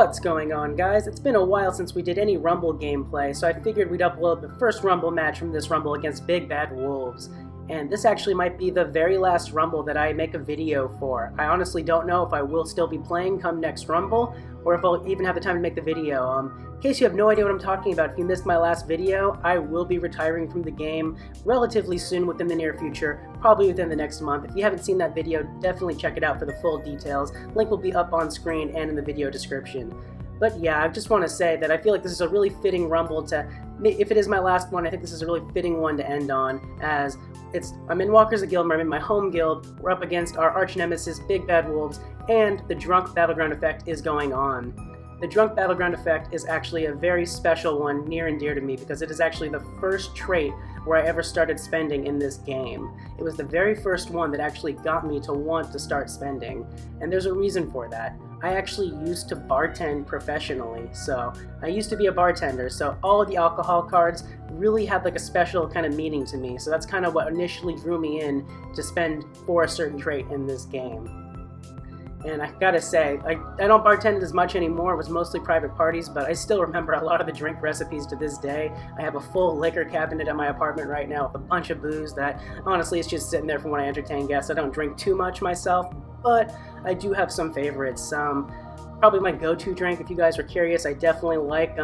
What's going on, guys? It's been a while since we did any Rumble gameplay, so I figured we'd upload the first Rumble match from this Rumble against Big Bad Wolves. And this actually might be the very last Rumble that I make a video for. I honestly don't know if I will still be playing come next Rumble, or if I'll even have the time to make the video. In case you have no idea what I'm talking about, if you missed my last video, I will be retiring from the game relatively soon within the near future, probably within the next month. If you haven't seen that video, definitely check it out for the full details. Link will be up on screen and in the video description. But yeah, I just want to say that I feel like this is a really fitting Rumble to, if it is my last one, I think this is a really fitting one to end on, as I'm in Walker's Guild, I'm in my home guild, we're up against our arch nemesis, Big Bad Wolves, and the Drunk Battleground effect is going on. The Drunk Battleground effect is actually a very special one, near and dear to me, because it is actually the first trait where I ever started spending in this game. It was the very first one that actually got me to want to start spending, and there's a reason for that. I actually used to bartend professionally, so I used to be a bartender, so all of the alcohol cards really had like a special kind of meaning to me, so that's kind of what initially drew me in to spend for a certain trait in this game. And I gotta say, I don't bartend as much anymore. It was mostly private parties, but I still remember a lot of the drink recipes to this day. I have a full liquor cabinet at my apartment right now with a bunch of booze that honestly is just sitting there for when I entertain guests. I don't drink too much myself, but I do have some favorites. Probably my go-to drink, if you guys are curious, I definitely like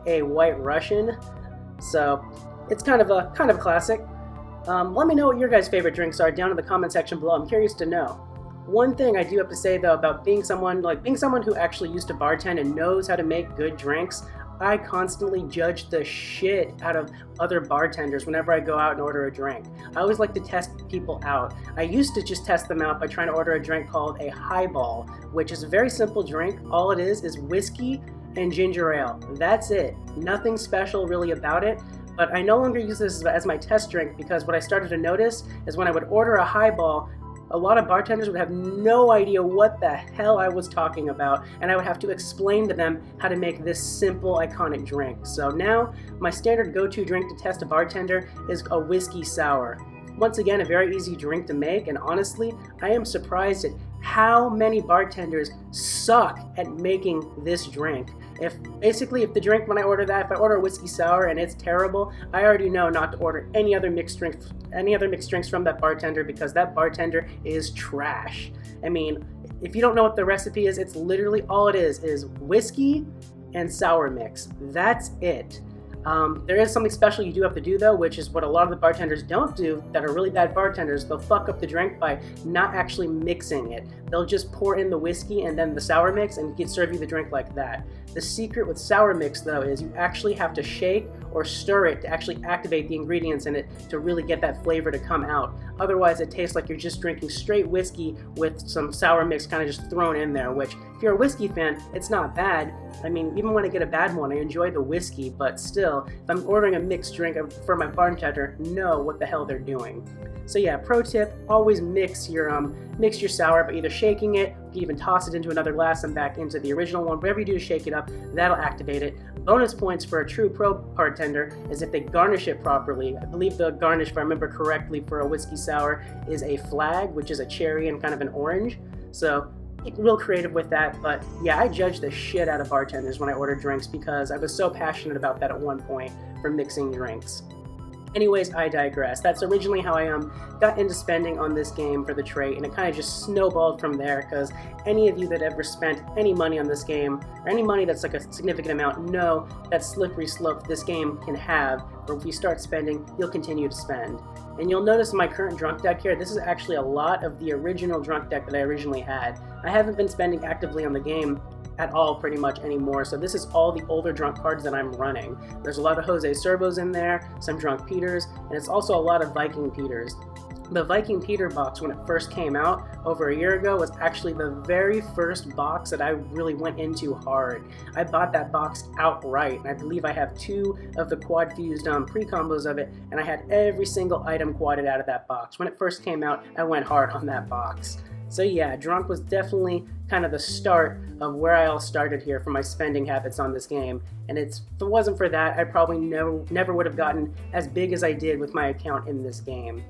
a White Russian. So it's kind of a classic. Let me know what your guys' favorite drinks are down in the comment section below. I'm curious to know. One thing I do have to say though about being someone who actually used to bartend and knows how to make good drinks, I constantly judge the shit out of other bartenders whenever I go out and order a drink. I always like to test people out. I used to just test them out by trying to order a drink called a highball, which is a very simple drink. All it is whiskey and ginger ale. That's it. Nothing special really about it. But I no longer use this as my test drink, because what I started to notice is when I would order a highball, a lot of bartenders would have no idea what the hell I was talking about, and I would have to explain to them how to make this simple, iconic drink. So now, my standard go-to drink to test a bartender is a whiskey sour. Once again, a very easy drink to make, and honestly, I am surprised at how many bartenders suck at making this drink. If the drink, when I order that, if I order a whiskey sour and it's terrible, I already know not to order any other mixed drinks from that bartender, because that bartender is trash. I mean, if you don't know what the recipe is, it's literally all it is whiskey and sour mix. That's it. There is something special you do have to do though, which is what a lot of the bartenders don't do that are really bad bartenders. They'll fuck up the drink by not actually mixing it. They'll just pour in the whiskey and then the sour mix and serve you the drink like that. The secret with sour mix though is you actually have to shake or stir it to actually activate the ingredients in it to really get that flavor to come out. Otherwise it tastes like you're just drinking straight whiskey with some sour mix kind of just thrown in there, which if you're a whiskey fan, it's not bad. I mean, even when I get a bad one, I enjoy the whiskey, but still, if I'm ordering a mixed drink, I prefer my bartender know what the hell they're doing. So yeah, pro tip, always mix your sour by either shaking it, you can even toss it into another glass and back into the original one. Whatever you do to shake it up, that'll activate it. Bonus points for a true pro bartender is if they garnish it properly. I believe the garnish, if I remember correctly, for a whiskey sour is a flag, which is a cherry and kind of an orange. So real creative with that, but yeah, I judge the shit out of bartenders when I order drinks because I was so passionate about that at one point for mixing drinks. Anyways, I digress. That's originally how I got into spending on this game for the trait, and it kind of just snowballed from there, because any of you that ever spent any money on this game, or any money that's like a significant amount, know that slippery slope this game can have, where if you start spending, you'll continue to spend. And you'll notice in my current drunk deck here, this is actually a lot of the original drunk deck that I originally had. I haven't been spending actively on the game at all pretty much anymore, so this is all the older drunk cards that I'm running. There's a lot of Jose Servos in there, some Drunk Peters, and it's also a lot of Viking Peters. The Viking Peter box, when it first came out over a year ago, was actually the very first box that I really went into hard. I bought that box outright, and I believe I have 2 of the quad fused pre-combos of it, and I had every single item quadded out of that box. When it first came out, I went hard on that box. So yeah, Drunk was definitely kind of the start of where I all started here for my spending habits on this game, and if it wasn't for that, I probably never would have gotten as big as I did with my account in this game.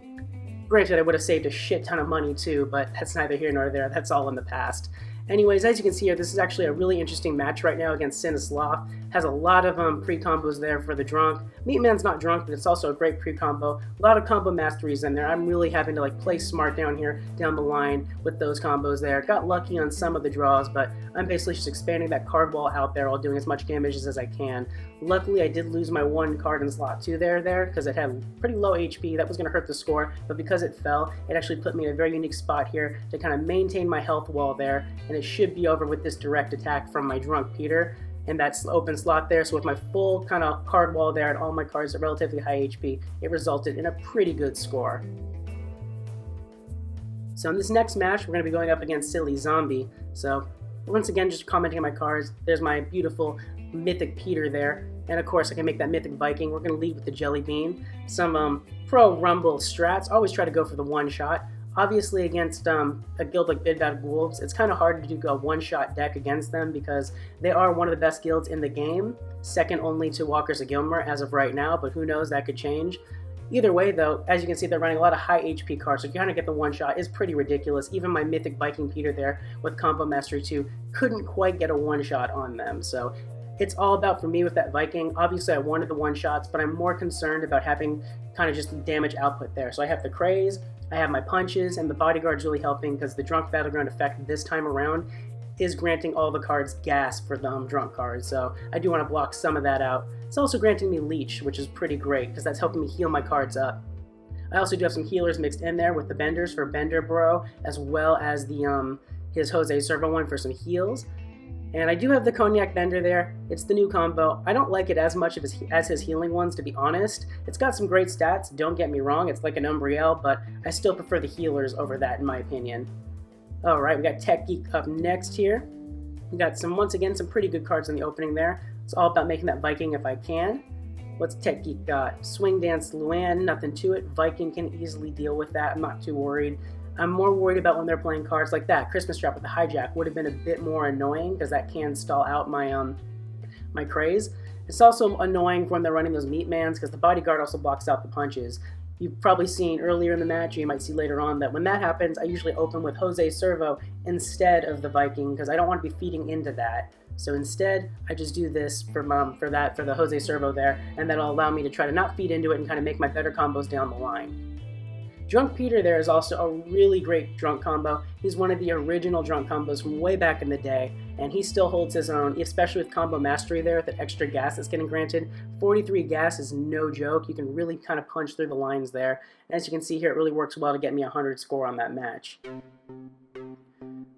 Granted, I would have saved a shit ton of money too, but that's neither here nor there. That's all in the past. Anyways, as you can see here, this is actually a really interesting match right now against Sloth. Has a lot of pre-combos there for the drunk. Meatman's not drunk, but it's also a great pre-combo. A lot of combo masteries in there. I'm really having to like play smart down here, down the line with those combos there. Got lucky on some of the draws, but I'm basically just expanding that card wall out there while doing as much damage as I can. Luckily, I did lose my one card in slot 2 there because it had pretty low HP. That was going to hurt the score, but because it fell, it actually put me in a very unique spot here to kind of maintain my health wall there, and it should be over with this direct attack from my drunk Peter in that open slot there. So with my full kind of card wall there and all my cards at relatively high HP, it resulted in a pretty good score. So in this next match, we're going to be going up against Silly Zombie. So once again, just commenting on my cards. There's my beautiful Mythic Peter there. And of course, I can make that Mythic Viking. We're going to lead with the Jelly Bean. Some pro Rumble strats. Always try to go for the one-shot. Obviously, against a guild like Big Bad Wolves, it's kind of hard to do a one-shot deck against them because they are one of the best guilds in the game, second only to Walkers of Gilmer as of right now, but who knows, that could change. Either way, though, as you can see, they're running a lot of high HP cards, so trying to get the one-shot is pretty ridiculous. Even my Mythic Viking Peter there with Combo Mastery 2 couldn't quite get a one-shot on them, so it's all about, for me, with that Viking. Obviously, I wanted the one-shots, but I'm more concerned about having kind of just the damage output there. So I have the Craze, I have my punches, and the Bodyguard's really helping because the Drunk Battleground effect this time around is granting all the cards gas for the drunk cards, so I do want to block some of that out. It's also granting me Leech, which is pretty great because that's helping me heal my cards up. I also do have some healers mixed in there with the Benders for Bender Bro, as well as the his Jose Servo one for some heals. And I do have the Cognac Bender there. It's the new combo. I don't like it as much as his healing ones, to be honest. It's got some great stats, don't get me wrong. It's like an Umbriel, but I still prefer the healers over that, in my opinion. Alright, we got Tech Geek up next here. We got once again, some pretty good cards in the opening there. It's all about making that Viking if I can. What's Tech Geek got? Swing Dance Luan, nothing to it. Viking can easily deal with that. I'm not too worried. I'm more worried about when they're playing cards like that. Christmas Trap with the Hijack would have been a bit more annoying because that can stall out my my Craze. It's also annoying when they're running those Meatmans because the Bodyguard also blocks out the punches. You've probably seen earlier in the match, or you might see later on, that when that happens, I usually open with Jose Servo instead of the Viking because I don't want to be feeding into that. So instead, I just do this for the Jose Servo there, and that'll allow me to try to not feed into it and kind of make my better combos down the line. Drunk Peter there is also a really great drunk combo. He's one of the original drunk combos from way back in the day, and he still holds his own, especially with Combo Mastery there, with that extra gas that's getting granted. 43 gas is no joke. You can really kind of punch through the lines there. And as you can see here, it really works well to get me a 100 score on that match.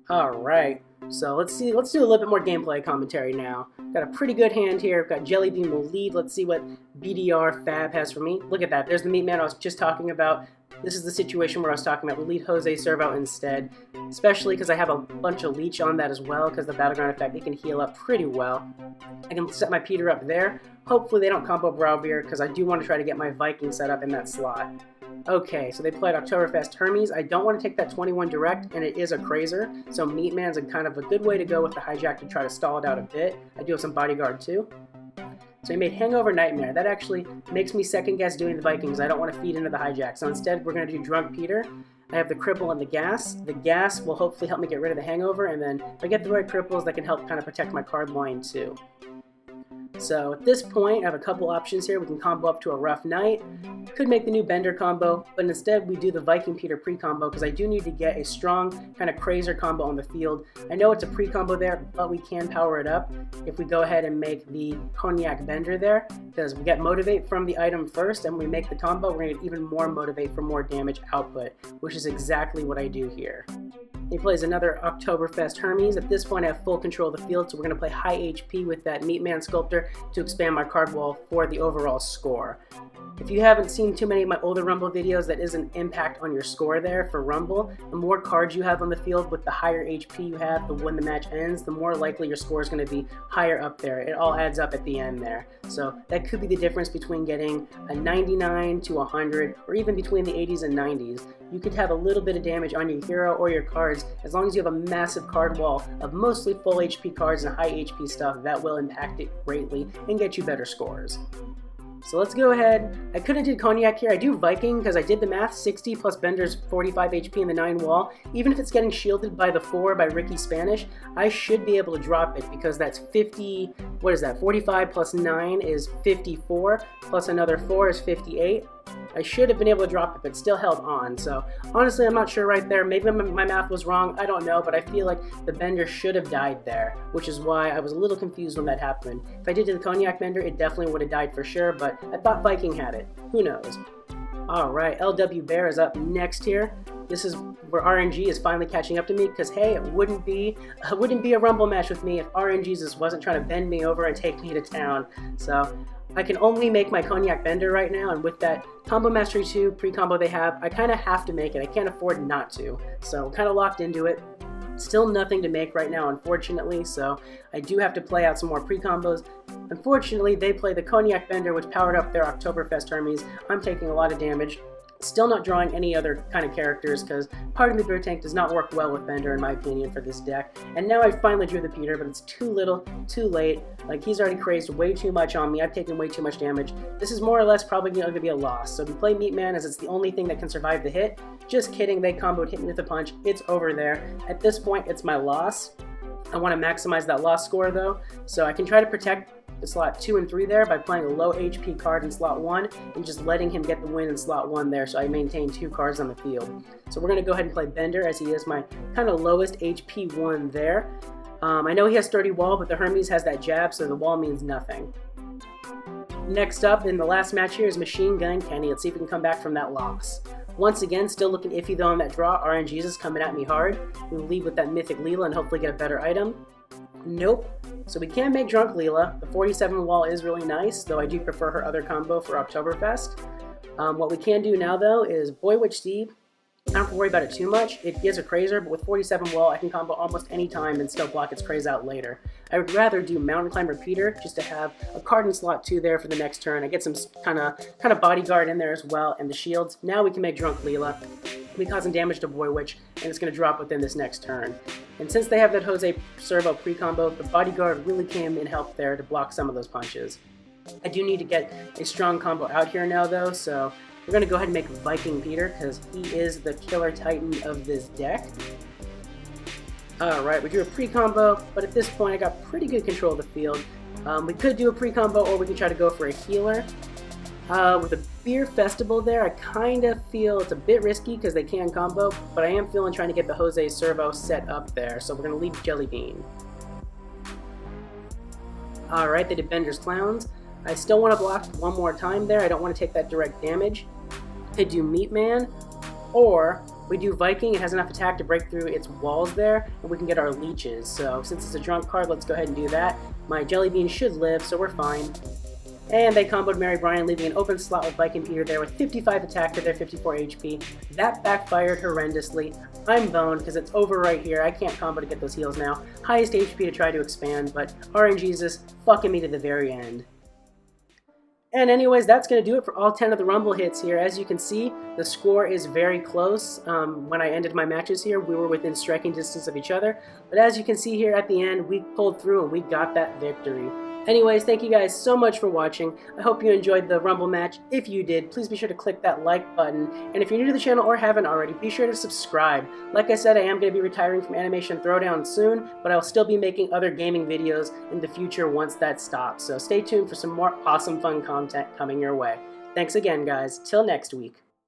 Alright, so let's do a little bit more gameplay commentary now. Got a pretty good hand here. Got Jelly Bean will lead. Let's see what BDR Fab has for me. Look at that. There's the Meatman I was just talking about. This is the situation where I was talking about. We lead Jose Servo instead, especially because I have a bunch of Leech on that as well, because the Battleground effect, it can heal up pretty well. I can set my Peter up there. Hopefully they don't combo Browbeer, because I do want to try to get my Viking set up in that slot. Okay, so they played Oktoberfest Hermes. I don't want to take that 21 direct, and it is a Crazer, so Meatman's a kind of a good way to go with the Hijack to try to stall it out a bit. I do have some Bodyguard too. So he made Hangover Nightmare. That actually makes me second guess doing the Vikings. I don't want to feed into the Hijack. So instead, we're going to do Drunk Peter. I have the Cripple and the Gas. The Gas will hopefully help me get rid of the Hangover, and then if I get the right Cripples, that can help kind of protect my card line too. So at this point, I have a couple options here. We can combo up to a Rough Night. Could make the new Bender combo, but instead we do the Viking Peter pre-combo because I do need to get a strong kind of Crazer combo on the field. I know it's a pre-combo there, but we can power it up if we go ahead and make the Cognac Bender there, because we get Motivate from the item first, and when we make the combo, we're going to get even more Motivate for more damage output, which is exactly what I do here. He plays another Oktoberfest Hermes. At this point, I have full control of the field, so we're going to play high HP with that Meatman Sculptor to expand my card wall for the overall score. If you haven't seen too many of my older Rumble videos, that is an impact on your score there for Rumble. The more cards you have on the field with the higher HP you have when the match ends, the more likely your score is going to be higher up there. It all adds up at the end there. So that could be the difference between getting a 99 to 100, or even between the 80s and 90s. You could have a little bit of damage on your hero or your cards. As long as you have a massive card wall of mostly full HP cards and high HP stuff, that will impact it greatly and get you better scores. So let's go ahead. I could have did Cognac here. I do Viking because I did the math. 60 plus Bender's 45 HP in the 9 wall. Even if it's getting shielded by the 4 by Ricky Spanish, I should be able to drop it because that's 50, what is that? 45 plus 9 is 54, plus another 4 is 58. I should have been able to drop it, but still held on. So honestly, I'm not sure right there. Maybe my math was wrong. I don't know, but I feel like the Bender should have died there, which is why I was a little confused when that happened. If I did the Cognac Bender, it definitely would have died for sure, but I thought Viking had it. Who knows? All right, LW Bear is up next here. This is where RNG is finally catching up to me because, hey, it wouldn't be a Rumble match with me if RNG just wasn't trying to bend me over and take me to town. So I can only make my Cognac Bender right now, and with that Combo Mastery 2 pre-combo they have, I kind of have to make it. I can't afford not to. So kind of locked into it. Still nothing to make right now, unfortunately, so I do have to play out some more pre-combos. Unfortunately, they play the Cognac Bender, which powered up their Oktoberfest Hermes. I'm taking a lot of damage. Still not drawing any other kind of characters because Parting the Beer Tank does not work well with Bender in my opinion for this deck. And now I finally drew the Peter, but it's too little, too late. Like, he's already crazed way too much on me. I've taken way too much damage. This is more or less probably going to be a loss. So we play Meat Man as it's the only thing that can survive the hit. Just kidding, they comboed, hit me with a punch. It's over there. At this point, it's my loss. I want to maximize that loss score though, so I can try to protect the slot 2 and 3 there by playing a low HP card in slot 1 and just letting him get the win in slot 1 there, so I maintain 2 cards on the field. So we're going to go ahead and play Bender as he is my kind of lowest HP one there. I know he has 30 wall, but the Hermes has that jab, so the wall means nothing. Next up in the last match here is Machine Gun Kenny. Let's see if we can come back from that loss. Once again, still looking iffy though on that draw. RNG's is coming at me hard. We'll lead with that Mythic Leela and hopefully get a better item. Nope. So we can make Drunk Leela. The 47 wall is really nice, though I do prefer her other combo for Oktoberfest. What we can do now though is Boy Witch Steve. I don't have to worry about it too much. It is a Crazer, but with 47 wall, I can combo almost any time and still block its Craze out later. I would rather do Mountain Climber Peter, just to have a card in slot 2 there for the next turn. I get some kind of bodyguard in there as well, and the shields. Now we can make Drunk Leela. We'll be causing damage to Boy Witch, and it's going to drop within this next turn. And since they have that Jose Servo pre-combo, the bodyguard really came and helped there to block some of those punches. I do need to get a strong combo out here now though, so we're going to go ahead and make Viking Peter because he is the killer titan of this deck. Alright, we drew a pre-combo, but at this point I got pretty good control of the field. We could do a pre-combo or we could try to go for a healer. With a Beer Festival there, I kind of feel it's a bit risky because they can combo, but I am feeling trying to get the Jose Servo set up there, so we're going to leave Jelly Bean. Alright, they did Bender's Clowns. I still want to block one more time there. I don't want to take that direct damage. They do Meat Man, or we do Viking. It has enough attack to break through its walls there, and we can get our leeches. So since it's a drunk card, let's go ahead and do that. My Jelly Bean should live, so we're fine. And they comboed Mary Bryan, leaving an open slot with Viking Peter there with 55 attack to their 54 HP. That backfired horrendously. I'm boned because it's over right here. I can't combo to get those heals now. Highest HP to try to expand, but RNG's is fucking me to the very end. And anyways, that's going to do it for all 10 of the Rumble hits here. As you can see, the score is very close. When I ended my matches here, we were within striking distance of each other. But as you can see here at the end, we pulled through and we got that victory. Anyways, thank you guys so much for watching. I hope you enjoyed the Rumble match. If you did, please be sure to click that like button. And if you're new to the channel or haven't already, be sure to subscribe. Like I said, I am going to be retiring from Animation Throwdown soon, but I'll still be making other gaming videos in the future once that stops. So stay tuned for some more awesome fun content coming your way. Thanks again, guys. Till next week.